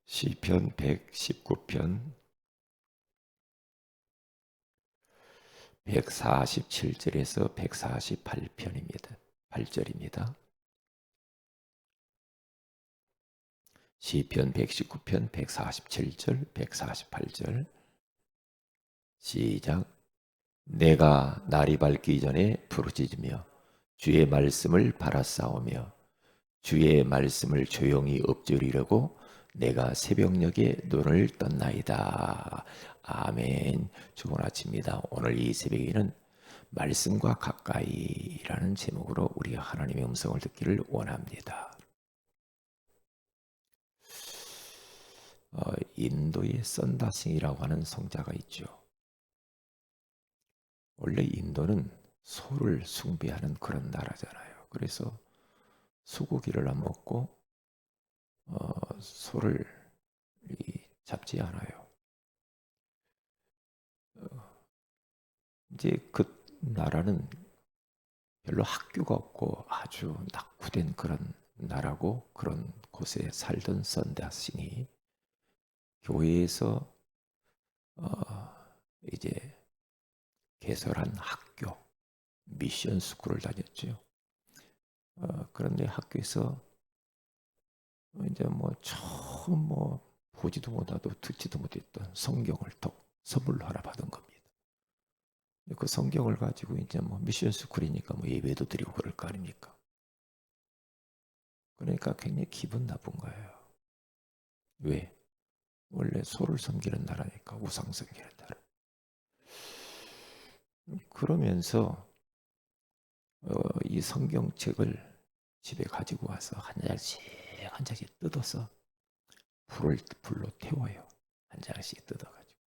시편 119편 147절에서 148편입니다. 8절입니다. 시편 119편 147절 148절 시작. 내가 날이 밝기 전에 부르짖으며 주의 말씀을 바라싸우며 주의 말씀을 조용히 엎드리려고 내가 새벽녘에 눈을 떴나이다. 아멘. 좋은 아침입니다. 오늘 이 새벽에는 말씀과 가까이라는 제목으로 우리가 하나님의 음성을 듣기를 원합니다. 인도의 썬다싱이라고 하는 성자가 있죠. 원래 인도는 소를 숭배하는 그런 나라잖아요. 그래서 소고기를 안 먹고 소를 잡지 않아요. 이제 그 나라는 별로 학교가 없고 아주 낙후된 그런 나라고, 그런 곳에 살던 썬다싱이 교회에서 이제 개설한 학교, 미션 스쿨을 다녔죠. 그런데 학교에서 이제 처음 보지도 못하고 듣지도 못했던 성경을 톡 선물로 하나 받은 겁니다. 그 성경을 가지고 이제 미션 스쿨이니까 예배도 드리고 그럴 거 아닙니까? 그러니까 굉장히 기분 나쁜 거예요. 왜? 원래 소를 섬기는 나라니까, 우상 섬기는 나라. 그러면서 이 성경책을 집에 가지고 와서 한 장씩 한 장씩 뜯어서 불로 태워요. 한 장씩 뜯어가지고.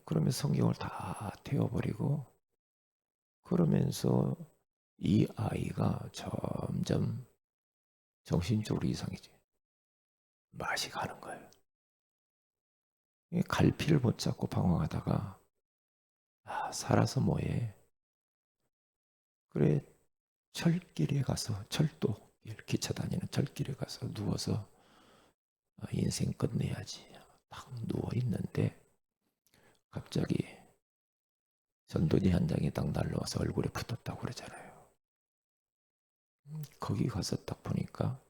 그러면 성경을 다 태워버리고, 그러면서 이 아이가 점점 정신적으로 이상해지. 맛이 가는 거예요. 갈피를 못 잡고 방황하다가 살아서 뭐해? 그래, 철길에 가서, 철도 기차 다니는 철길에 가서 누워서 인생 끝내야지. 딱 누워 있는데 갑자기 전도지 한 장이 딱 날라와서 얼굴에 붙었다고 그러잖아요. 거기 가서 딱 보니까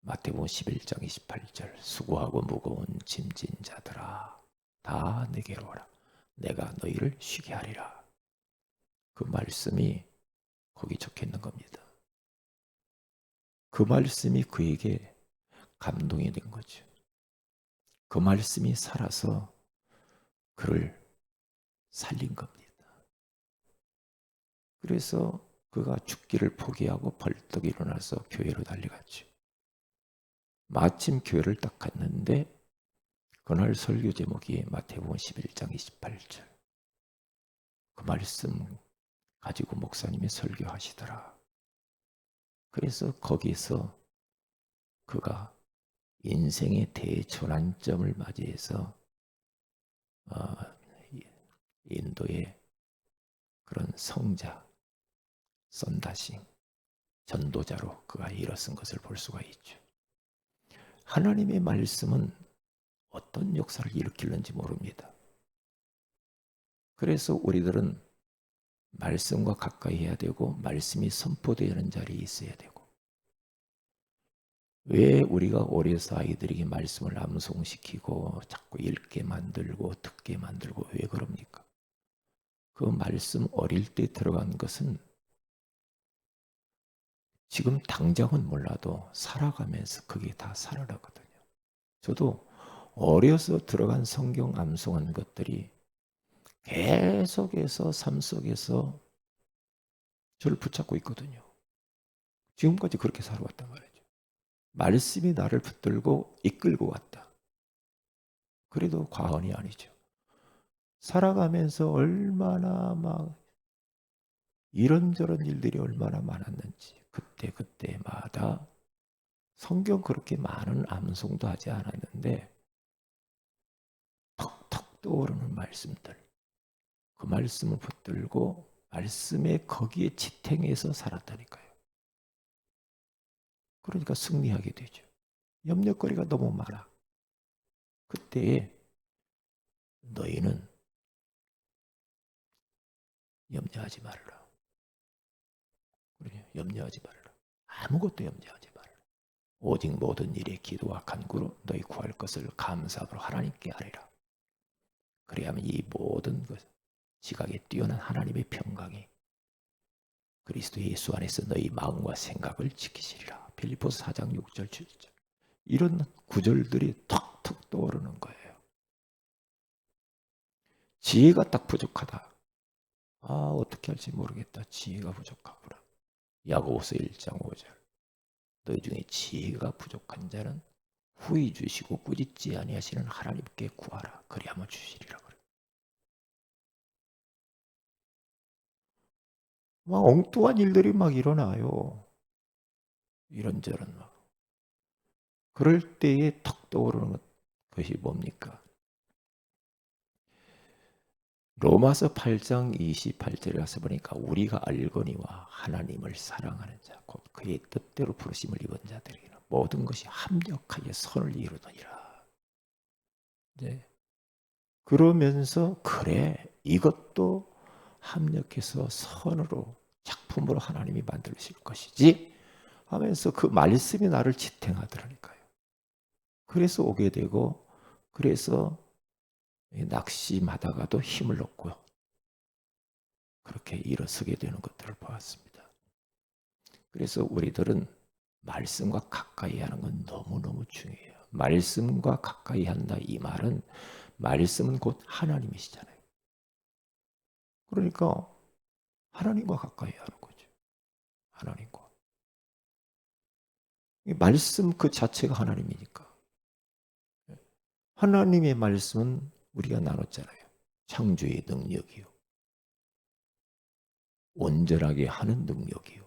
마태복음 11장 28절, 수고하고 무거운 짐진 자들아 다 내게로 오라. 내가 너희를 쉬게 하리라. 그 말씀이 거기 적혀 있는 겁니다. 그 말씀이 그에게 감동이 된 거죠. 그 말씀이 살아서 그를 살린 겁니다. 그래서 그가 죽기를 포기하고 벌떡 일어나서 교회로 달려갔죠. 마침 교회를 딱 갔는데 그날 설교 제목이 마태복음 11장 28절. 그 말씀 가지고 목사님이 설교하시더라. 그래서 거기서 그가 인생의 대전환점을 맞이해서 인도의 그런 성자, 썬다싱, 전도자로 그가 일어선 것을 볼 수가 있죠. 하나님의 말씀은 어떤 역사를 일으키는지 모릅니다. 그래서 우리들은 말씀과 가까이 해야 되고 말씀이 선포되는 자리에 있어야 되고, 왜 우리가 어려서 아이들에게 말씀을 암송시키고 자꾸 읽게 만들고 듣게 만들고 왜 그럽니까? 그 말씀 어릴 때 들어간 것은 지금 당장은 몰라도 살아가면서 그게 다 살아나거든요. 저도 어려서 들어간 성경 암송한 것들이 계속해서 삶 속에서 저를 붙잡고 있거든요. 지금까지 그렇게 살아왔단 말이죠. 말씀이 나를 붙들고 이끌고 왔다. 그래도 과언이 아니죠. 살아가면서 얼마나 이런저런 일들이 얼마나 많았는지, 그때마다 성경 그렇게 많은 암송도 하지 않았는데 턱턱 떠오르는 말씀들, 그 말씀을 붙들고 말씀에 거기에 지탱해서 살았다니까요. 그러니까 승리하게 되죠. 염려거리가 너무 많아. 그때에 너희는 염려하지 말라. 염려하지 말라. 아무것도 염려하지 말라. 오직 모든 일에 기도와 간구로 너희 구할 것을 감사함으로 하나님께 아뢰라. 그래야만 이 모든 것, 지각에 뛰어난 하나님의 평강이 그리스도 예수 안에서 너희 마음과 생각을 지키시리라. 빌립보서 4장 6절 7절. 이런 구절들이 턱턱 떠오르는 거예요. 지혜가 딱 부족하다. 어떻게 할지 모르겠다. 지혜가 부족하구나. 야고보서 1장 5절. 너희 중에 지혜가 부족한 자는 후히 주시고 꾸짖지 아니하시는 하나님께 구하라. 그리하면 주시리라 그래. 막 엉뚱한 일들이 막 일어나요. 이런저런 막. 그럴 때에 턱 떠오르는 것이 뭡니까? 로마서 8장 28절에 가서 보니까 우리가 알거니와 하나님을 사랑하는 자, 곧 그의 뜻대로 부르심을 입은 자들에게는 모든 것이 합력하여 선을 이루느니라. 네. 그러면서 그래 이것도 합력해서 선으로 작품으로 하나님이 만드실 것이지 하면서 그 말씀이 나를 지탱하더라니까요. 그래서 오게 되고 그래서 낙심하다가도 힘을 얻고요. 그렇게 일어서게 되는 것들을 보았습니다. 그래서 우리들은 말씀과 가까이 하는 건 너무너무 중요해요. 말씀과 가까이 한다 이 말은 말씀은 곧 하나님이시잖아요. 그러니까 하나님과 가까이 하는 거죠. 하나님과. 말씀 그 자체가 하나님이니까. 하나님의 말씀은 우리가 나눴잖아요. 창조의 능력이요. 온전하게 하는 능력이요.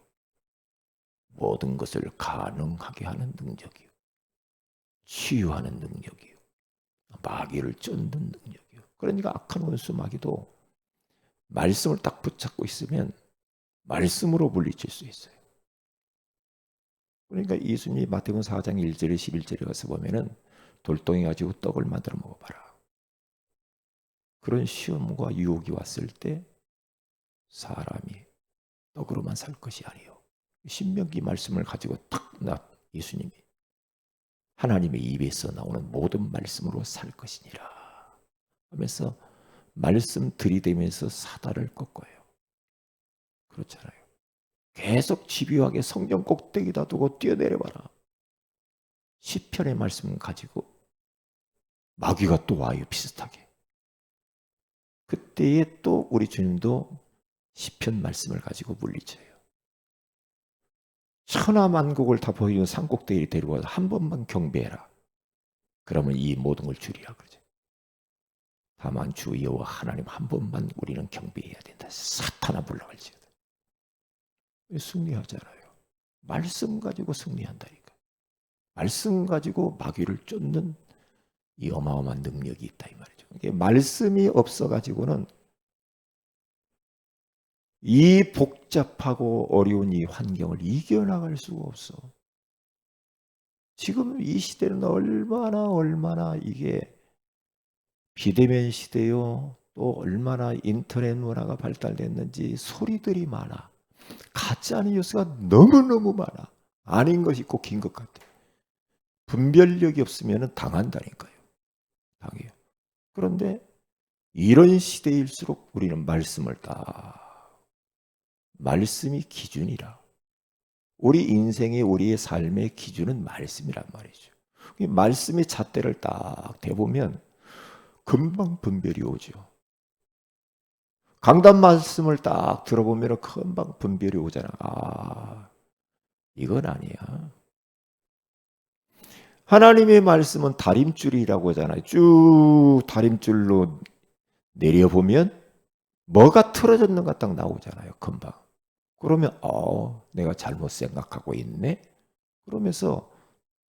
모든 것을 가능하게 하는 능력이요. 치유하는 능력이요. 마귀를 쫓는 능력이요. 그러니까 악한 원수 마귀도 말씀을 딱 붙잡고 있으면 말씀으로 물리칠 수 있어요. 그러니까 예수님이 마태복음 4장 1절에 11절에 가서 보면은 돌덩이 가지고 떡을 만들어 먹어봐라. 그런 시험과 유혹이 왔을 때 사람이 떡으로만 살 것이 아니요. 신명기 말씀을 가지고 딱 예수님이 하나님의 입에서 나오는 모든 말씀으로 살 것이니라 하면서 말씀 들이대면서 사다를 꺾어요. 그렇잖아요. 계속 집요하게 성경 꼭대기다 두고 뛰어내려봐라. 시편의 말씀 가지고 마귀가 또 와요. 비슷하게. 그때에 또 우리 주님도 시편 말씀을 가지고 물리쳐요. 천하만국을 다 보이는 산꼭대기에 데려와서 한 번만 경배해라. 그러면 이 모든 걸 주리라 그러죠. 다만 주 여호와 하나님 한 번만 우리는 경배해야 된다. 사탄아 물러갈지어다. 승리하잖아요. 말씀 가지고 승리한다니까. 말씀 가지고 마귀를 쫓는 이 어마어마한 능력이 있다 이 말이죠. 이게 말씀이 없어가지고는 이 복잡하고 어려운 이 환경을 이겨나갈 수가 없어. 지금 이 시대는 얼마나 이게 비대면 시대요. 또 얼마나 인터넷 문화가 발달됐는지 소리들이 많아. 가짜 뉴스가 너무너무 많아. 아닌 것이 꼭 긴 것 같아. 분별력이 없으면 당한다니까요. 당해요. 그런데 이런 시대일수록 우리는 말씀을 말씀이 기준이라. 우리 인생의 우리의 삶의 기준은 말씀이란 말이죠. 말씀의 잣대를 딱 대보면 금방 분별이 오죠. 강단 말씀을 딱 들어보면 금방 분별이 오잖아. 이건 아니야. 하나님의 말씀은 다림줄이라고 하잖아요. 쭉 다림줄로 내려보면 뭐가 틀어졌는가 딱 나오잖아요. 금방. 그러면 내가 잘못 생각하고 있네. 그러면서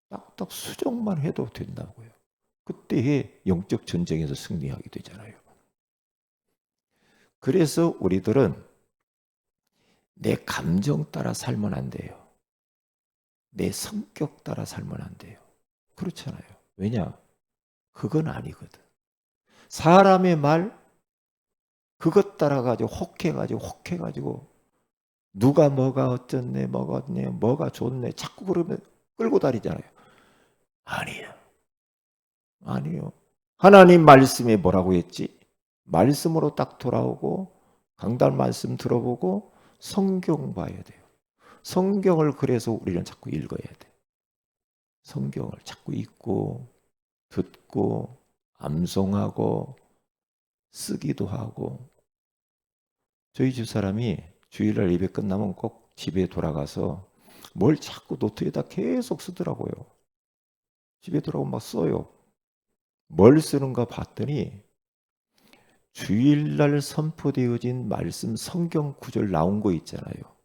딱딱 수정만 해도 된다고요. 그때의 영적 전쟁에서 승리하게 되잖아요. 그래서 우리들은 내 감정 따라 살면 안 돼요. 내 성격 따라 살면 안 돼요. 그렇잖아요. 왜냐? 그건 아니거든. 사람의 말 그것 따라가지고 혹해가지고 누가 뭐가 어쩌네 뭐가 어쩌네 뭐가 좋네 자꾸 그러면 끌고 다니잖아요. 아니에요. 아니요. 하나님 말씀이 뭐라고 했지? 말씀으로 딱 돌아오고 강단 말씀 들어보고 성경 봐야 돼요. 성경을 그래서 우리는 자꾸 읽어야 돼. 성경을 자꾸 읽고 듣고 암송하고 쓰기도 하고. 저희 집사람이 주일날 예배 끝나면 꼭 집에 돌아가서 뭘 자꾸 노트에다 계속 쓰더라고요. 집에 돌아오면 막 써요. 뭘 쓰는가 봤더니 주일날 선포되어진 말씀 성경 구절 나온 거 있잖아요.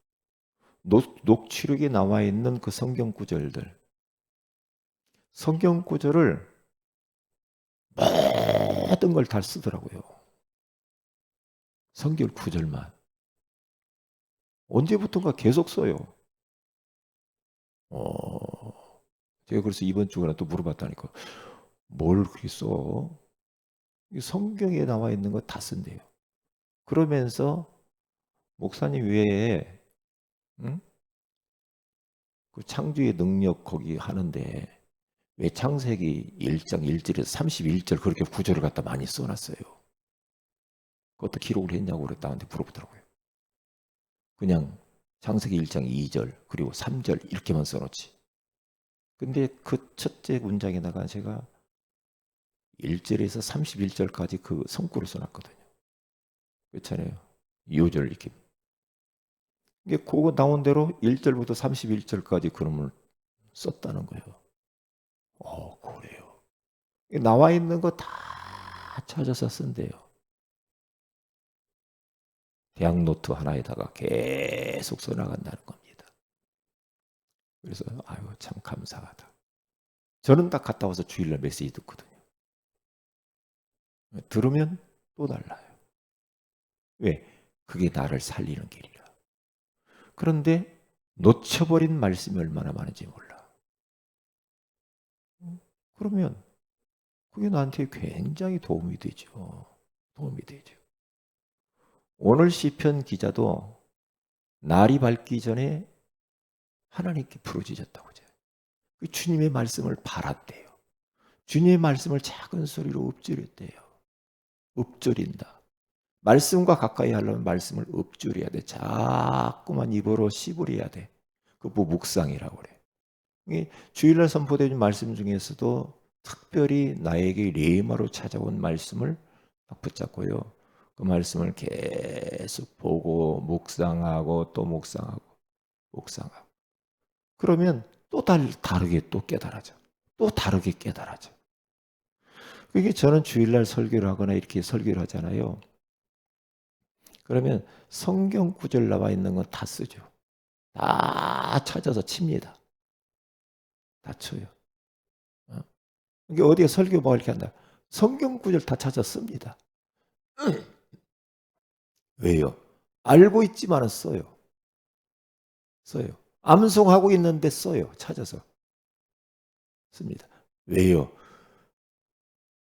녹취록에 나와 있는 그 성경 구절들. 성경 구절을 모든 걸 다 쓰더라고요. 성경 구절만. 언제부턴가 계속 써요. 제가 그래서 이번 주에 또 물어봤다니까. 뭘 그렇게 써? 성경에 나와 있는 거 다 쓴대요. 그러면서 목사님 외에 응? 그 창조의 능력 거기 하는데 왜 창세기 1장 1절에서 31절 그렇게 구절을 갖다 많이 써놨어요. 그것도 기록을 했냐고 그랬다 나한테 물어보더라고요. 그냥 창세기 1장 2절 그리고 3절 이렇게만 써놓지. 근데 그 첫째 문장에다가 제가 1절에서 31절까지 그 성구를 써놨거든요. 그렇잖아요. 2절 이렇게. 이게 그거 나온 대로 1절부터 31절까지 그림을 썼다는 거예요. 그래요. 나와 있는 거 다 찾아서 쓴대요. 대학 노트 하나에다가 계속 써나간다는 겁니다. 그래서 아유 참 감사하다. 저는 딱 갔다 와서 주일날 메시지 듣거든요. 들으면 또 달라요. 왜? 그게 나를 살리는 길이라. 그런데 놓쳐버린 말씀이 얼마나 많은지 몰라. 그러면 그게 나한테 굉장히 도움이 되죠. 도움이 되죠. 오늘 시편 기자도 날이 밝기 전에 하나님께 부르짖었다고 하죠. 주님의 말씀을 바랐대요. 주님의 말씀을 작은 소리로 읊조렸대요. 읊조린다. 말씀과 가까이 하려면 말씀을 읊조려야 돼. 자꾸만 입으로 씹으려야 돼. 그거 묵상이라고 그래. 주일날 선포되는 말씀 중에서도 특별히 나에게 레마로 찾아온 말씀을 붙잡고요. 그 말씀을 계속 보고 묵상하고 또 묵상하고 묵상하고. 그러면 또 다르게 또 깨달아져. 또 다르게 깨달아져. 그게 저는 주일날 설교를 하거나 이렇게 설교를 하잖아요. 그러면 성경 구절 나와 있는 건 다 쓰죠. 다 찾아서 칩니다. 다 쳐요. 이게 어디에 설교 뭐 이렇게 한다. 성경 구절 다 찾아 씁니다. 왜요? 알고 있지만은 써요. 써요. 암송하고 있는데 써요. 찾아서 씁니다. 왜요?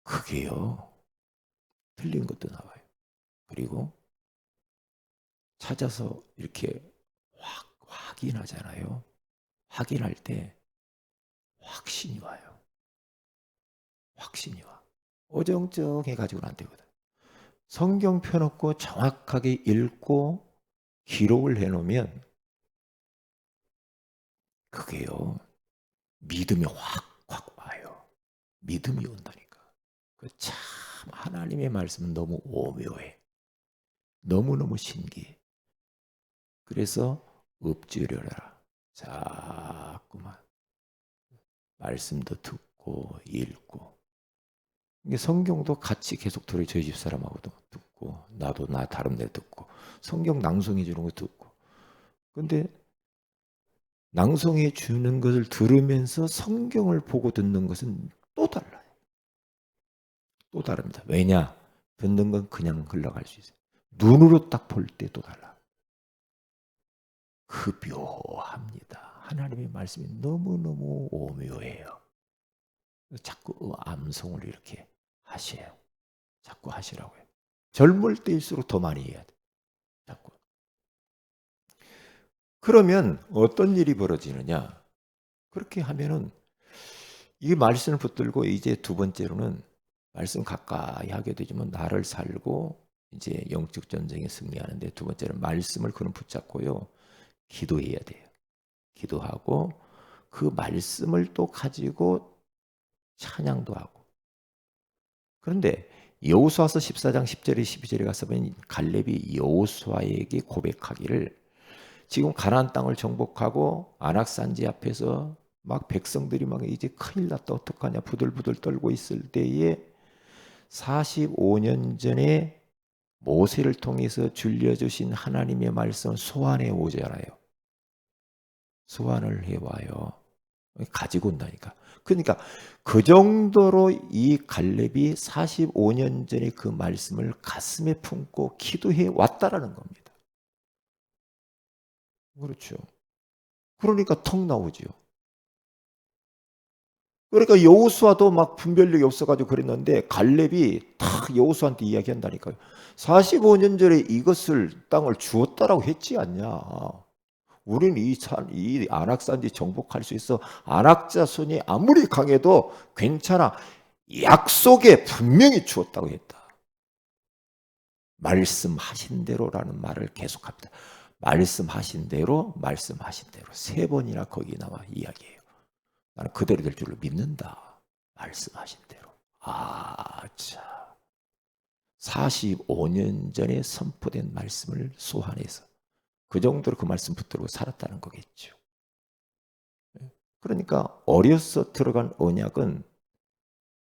그게요. 틀린 것도 나와요. 그리고 찾아서 이렇게 확인하잖아요. 확인할 때 확신이 와요. 확신이 와. 어정쩡해 가지고는 안 되거든. 성경 펴놓고 정확하게 읽고 기록을 해놓으면 그게요. 믿음이 확 와요. 믿음이 온다니까. 참 하나님의 말씀은 너무 오묘해. 너무너무 신기해. 그래서 읊조려라. 자꾸만 말씀도 듣고 읽고. 이게 성경도 같이 계속 들어요. 저희 집사람하고도 듣고 나도 나 다른 데 듣고 성경 낭송해 주는 거 듣고. 근데 낭송해 주는 것을 들으면서 성경을 보고 듣는 것은 또 달라요. 또 다릅니다. 왜냐? 듣는 건 그냥 흘러갈 수 있어요. 눈으로 딱 볼 때 또 달라. 그 묘합니다. 하나님의 말씀이 너무너무 오묘해요. 자꾸 암송을 이렇게 하셔요. 자꾸 하시라고요. 젊을 때일수록 더 많이 해야 돼. 자꾸. 그러면 어떤 일이 벌어지느냐? 그렇게 하면은 이 말씀을 붙들고 이제 두 번째로는 말씀 가까이 하게 되지만 나를 살고 이제 영적 전쟁에 승리하는데 두 번째는 말씀을 그는 붙잡고요. 기도해야 돼요. 기도하고 그 말씀을 또 가지고 찬양도 하고. 그런데 여호수아서 14장 10절에 12절에 가서 보면 갈렙이 여호수아에게 고백하기를 지금 가나안 땅을 정복하고 안악산지 앞에서 막 백성들이 막 이제 큰일 났다 어떡하냐 부들부들 떨고 있을 때에 45년 전에 모세를 통해서 들려주신 하나님의 말씀을 소환해 오잖아요. 소환을 해와요. 가지고 온다니까. 그러니까 그 정도로 이 갈렙이 45년 전에 그 말씀을 가슴에 품고 기도해 왔다라는 겁니다. 그렇죠. 그러니까 턱 나오죠. 그러니까 여호수아도 막 분별력이 없어가지고 그랬는데 갈렙이 탁 여호수아한테 이야기한다니까요. 45년 전에 이것을 땅을 주었다라고 했지 않냐. 우리는 이 안악산지 정복할 수 있어. 안악 자손이 아무리 강해도 괜찮아. 약속에 분명히 주었다고 했다. 말씀하신 대로라는 말을 계속합니다. 말씀하신 대로, 말씀하신 대로 세 번이나 거기 나와 이야기해요. 나는 그대로 될 줄로 믿는다. 말씀하신 대로. 아, 자. 45년 전에 선포된 말씀을 소환해서 그 정도로 그 말씀 붙들고 살았다는 거겠죠. 그러니까 어려서 들어간 언약은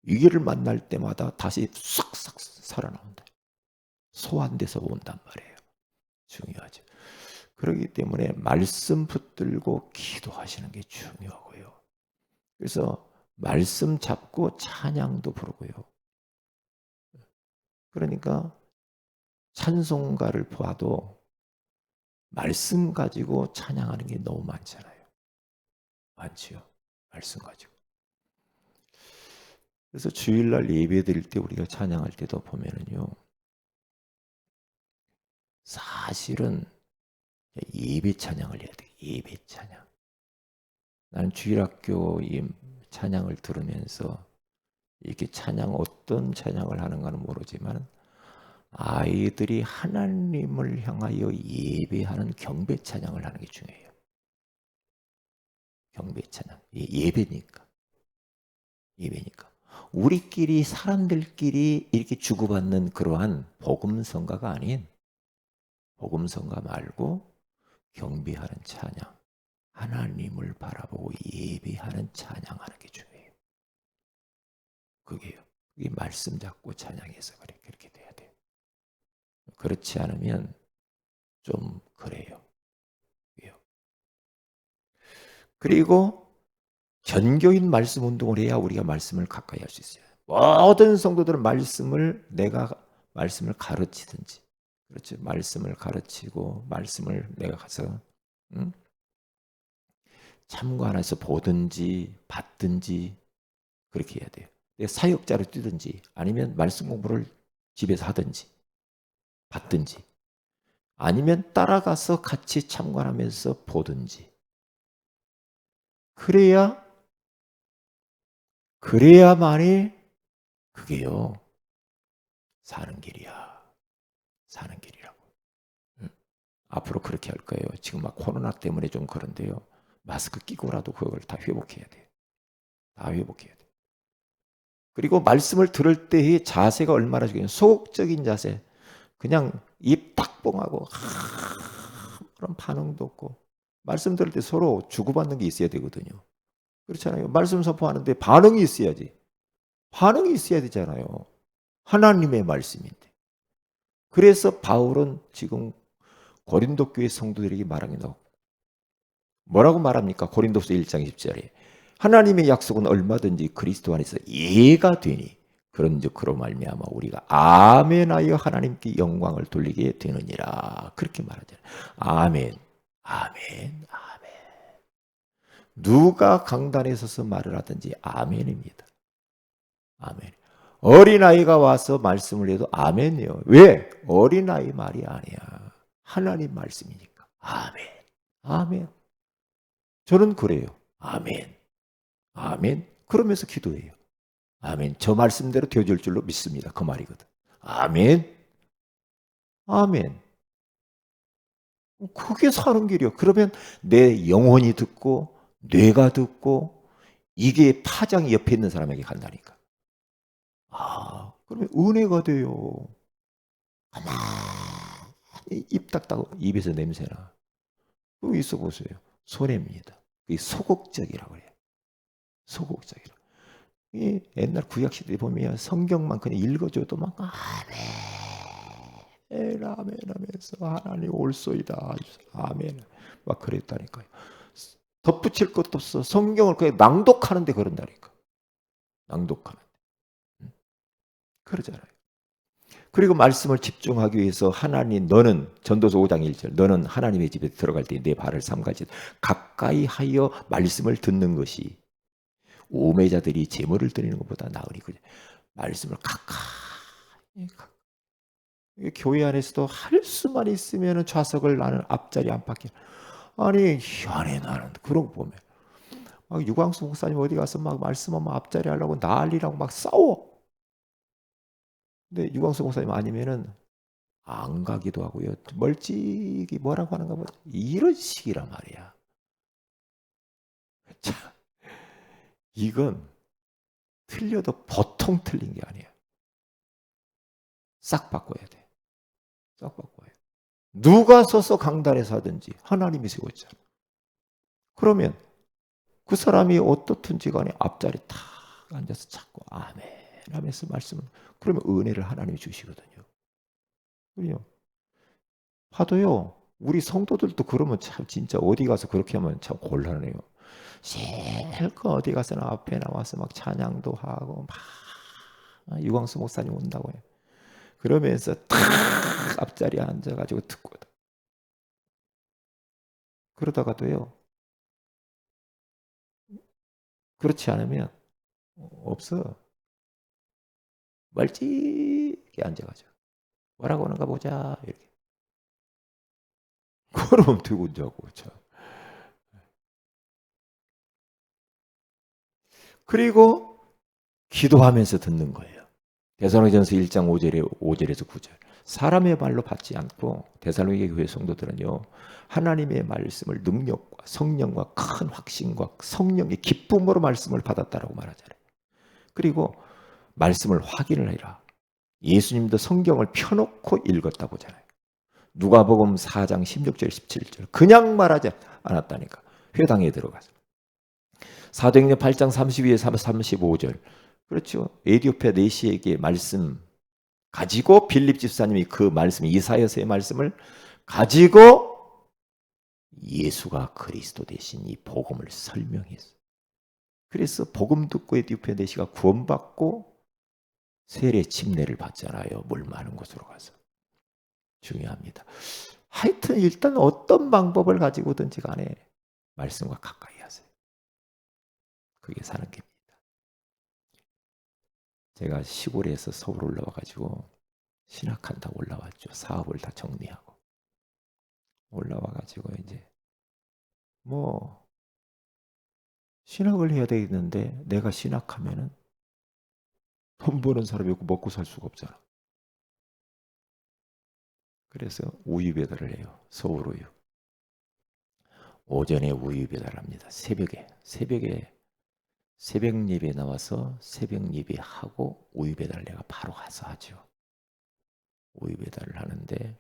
위기를 만날 때마다 다시 싹싹 살아나온다. 소환돼서 온단 말이에요. 중요하죠. 그렇기 때문에 말씀 붙들고 기도하시는 게 중요하고요. 그래서 말씀 잡고 찬양도 부르고요. 그러니까 찬송가를 봐도 말씀 가지고 찬양하는 게 너무 많잖아요. 많지요. 말씀 가지고. 그래서 주일날 예배 드릴 때 우리가 찬양할 때도 보면은요. 사실은 예배 찬양을 해야 돼요. 예배 찬양. 나는 주일학교 이 찬양을 들으면서 이렇게 찬양 어떤 찬양을 하는가는 모르지만 아이들이 하나님을 향하여 예배하는 경배 찬양을 하는 게 중요해요. 경배 찬양. 예배니까. 예배니까. 우리끼리 사람들끼리 이렇게 주고받는 그러한 복음성가가 아닌 복음성가 말고 경배하는 찬양. 하나님을 바라보고 예배하는 찬양하는 게 중요해요. 그게요. 그게 말씀 잡고 찬양해서 그렇게 돼야 돼요. 그렇지 않으면 좀 그래요. 그리고 전교인 말씀 운동을 해야 우리가 말씀을 가까이 할 수 있어요. 모든 성도들은 내가 말씀을 가르치든지, 그렇죠. 말씀을 가르치고 말씀을 내가 가서 참관해서 보든지 받든지 그렇게 해야 돼요. 내가 사역자로 뛰든지 아니면 말씀 공부를 집에서 하든지 받든지 아니면 따라가서 같이 참관하면서 보든지 그래야만이 그게요 사는 길이야. 사는 길이라고. 앞으로 그렇게 할 거예요. 지금 막 코로나 때문에 좀 그런데요. 마스크 끼고라도 그걸 다 회복해야 돼요. 다 회복해야 돼요. 그리고 말씀을 들을 때의 자세가 얼마나 중요해요. 소극적인 자세. 그냥 입 딱 뻥하고 그런 반응도 없고 말씀 들을 때 서로 주고받는 게 있어야 되거든요. 그렇잖아요. 말씀 선포하는데 반응이 있어야지. 반응이 있어야 되잖아요. 하나님의 말씀인데. 그래서 바울은 지금 고린도 교회 성도들에게 말하기도 뭐라고 말합니까? 고린도서 1장 10절에 하나님의 약속은 얼마든지 그리스도 안에서 예가 되니 그런즉 그로 말미암아 우리가 아멘하여 하나님께 영광을 돌리게 되느니라. 그렇게 말하잖아요. 아멘, 아멘, 아멘. 누가 강단에 서서 말을 하든지 아멘입니다. 아멘. 어린아이가 와서 말씀을 해도 아멘이요. 왜? 어린아이 말이 아니야. 하나님 말씀이니까. 아멘. 아멘. 저는 그래요. 아멘. 아멘. 그러면서 기도해요. 아멘. 저 말씀대로 되어질 줄로 믿습니다. 그 말이거든. 아멘. 아멘. 그게 사는 길이요. 그러면 내 영혼이 듣고 뇌가 듣고 이게 파장이 옆에 있는 사람에게 간다니까. 아, 그러면 은혜가 돼요. 가만히 입 닦다고 입에서 냄새나. 그거 있어 보세요. 손해입니다. 그게 소극적이라고 그래요. 소극적이라. 이 옛날 구약 시대에 보면 성경만 그냥 읽어줘도 막 아멘, 아멘 하면서 하나님 올소이다. 아멘. 막 그랬다니까요. 덧붙일 것도 없어. 성경을 그냥 낭독하는데 그런다니까. 낭독하는. 그러잖아요. 그리고 말씀을 집중하기 위해서 하나님 너는 전도서 5장 1절 너는 하나님의 집에 들어갈 때 내 발을 삼가지 가까이 하여 말씀을 듣는 것이 우매자들이 제물을 드리는 것보다 나으니 그래. 말씀을 가까이 교회 안에서도 할 수만 있으면 좌석을 나는 앞자리 안팎에 아니 희한해 나는 그런 거 보면 막 유광수 목사님 어디 가서 막 말씀하면 앞자리 하려고 난리라고 막 싸워. 근데 유광수 목사님 아니면은 안 가기도 하고요. 멀찍이 뭐라고 하는가 보다. 이런 식이란 말이야. 자, 이건 틀려도 보통 틀린 게 아니야. 싹 바꿔야 돼. 싹 바꿔야 돼. 누가 서서 강단에서 하든지 하나님이 세웠잖아. 그러면 그 사람이 어떻든지 간에 앞자리 탁 앉아서 찾고 아멘 하면서 말씀을 그러면 은혜를 하나님이 주시거든요. 그래요. 봐도요. 우리 성도들도 그러면 참 진짜 어디 가서 그렇게 하면 참 곤란해요. 실컷 어디 가서는 앞에 나와서 막 찬양도 하고 막 유광수 목사님 온다고 해요. 그러면서 탁 앞자리에 앉아가지고 듣고 그러다가도요. 그렇지 않으면 없어. 멀찍이 앉아가지고 뭐라고 하는가 보자 이렇게. 그럼 되고 자고 참. 그리고 기도하면서 듣는 거예요. 데살로니가전서 1장 5절에서 9절. 사람의 말로 받지 않고 데살로니가 교회 성도들은요. 하나님의 말씀을 능력과 성령과 큰 확신과 성령의 기쁨으로 말씀을 받았다라고 말하잖아요. 그리고 말씀을 확인을 해라. 예수님도 성경을 펴놓고 읽었다고 하잖아요. 누가복음 4장 16절 17절. 그냥 말하지 않았다니까. 회당에 들어가서. 사도행전 8장 32에서 35절. 그렇죠. 에디오피아 내시에게 말씀 가지고 빌립 집사님이 그 말씀 이사야서의 말씀을 가지고 예수가 그리스도 되신 이 복음을 설명했어. 그래서 복음 듣고 에디오피아 내시가 구원받고 세례 침례를 받잖아요. 물 많은 곳으로 가서. 중요합니다. 하여튼 일단 어떤 방법을 가지고든지 간에 말씀과 가까이 하세요. 그게 사는 길입니다. 제가 시골에서 서울 올라와가지고 신학한다고 올라왔죠. 사업을 다 정리하고. 올라와가지고 이제 뭐 신학을 해야 되겠는데 내가 신학하면은 돈 버는 사람이 없고 먹고 살 수가 없잖아. 그래서 우유 배달을 해요. 서울 우유. 오전에 우유 배달합니다. 새벽에 새벽 예배 나와서 새벽 예배하고 우유 배달 내가 바로 가서 하죠. 우유 배달을 하는데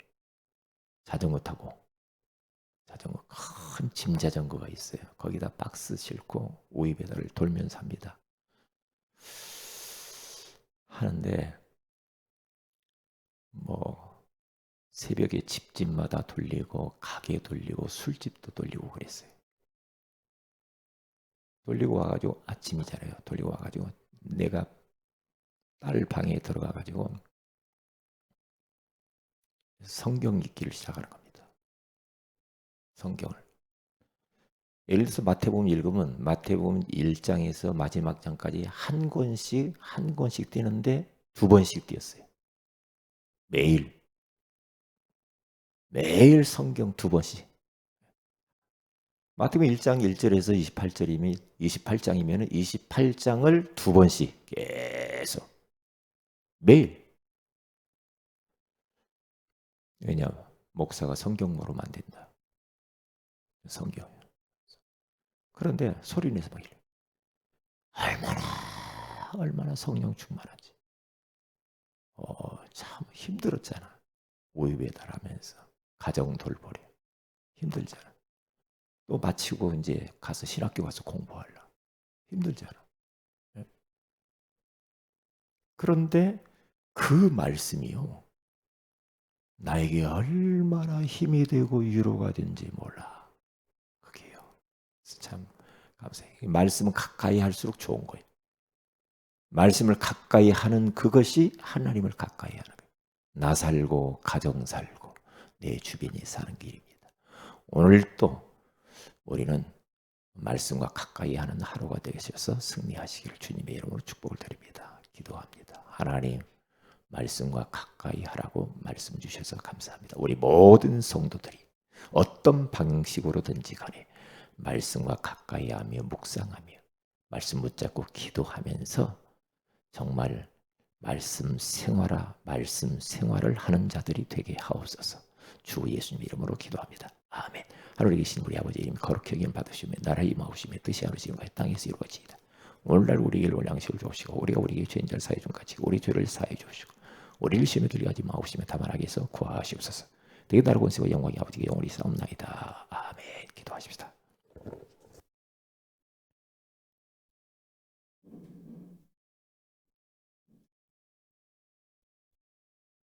자전거 타고 자전거 큰 짐 자전거가 있어요. 거기다 박스 싣고 우유 배달을 돌면서 합니다. 하는데 뭐 새벽에 집집마다 돌리고 가게 돌리고 술집도 돌리고 그랬어요. 돌리고 와가지고 아침이잖아요. 돌리고 와가지고 내가 딸 방에 들어가가지고 성경 읽기를 시작하는 겁니다. 성경을. 예를 들어서 마태복음 읽으면 마태복음 1장에서 마지막 장까지 한 권씩 띄는데 2번씩 띄었어요. 매일 성경 2번씩. 마태복음 1장 1절에서 28장이면 28장을 2번씩 계속 매일. 왜냐하면 목사가 성경으로 만든다. 성경. 그런데 소리내서 막 이래. 얼마나 성령 충만하지. 참 힘들었잖아. 오유배달하면서 가정 돌보려 힘들잖아. 또 마치고 이제 가서 신학교 가서 공부하려 힘들잖아. 예? 그런데 그 말씀이요, 나에게 얼마나 힘이 되고 위로가 된지 몰라. 그게요. 참 감사해요. 말씀은 가까이 할수록 좋은 거예요. 말씀을 가까이 하는 그것이 하나님을 가까이 하는 거예요. 나 살고 가정 살고 내 주변이 사는 길입니다. 오늘 또 우리는 말씀과 가까이 하는 하루가 되셔서 승리하시기를 주님의 이름으로 축복을 드립니다. 기도합니다. 하나님, 말씀과 가까이 하라고 말씀 주셔서 감사합니다. 우리 모든 성도들이 어떤 방식으로든지 간에 말씀과 가까이 하며 묵상하며 말씀 붙잡고 기도하면서 정말 말씀 생활을 하는 자들이 되게 하옵소서. 주 예수님 이름으로 기도합니다. 아멘. 하늘에 계신 우리 아버지 이름 거룩히 여김 받으시며 나라 임하오시며 뜻이 하늘에서 땅에서 이루어지이다. 오늘날 우리에게 올 양식을 주옵시고 우리가 우리에게 죄인들 사해 준 같이 우리 죄를 사해 주옵시고 우리를 시험에 들게 하지 마옵시며 다만 악에서 구하시옵소서. 되게 나라 권세와 영광이 아버지께 영원히 있사옵나이다. 아멘. 기도하십시다.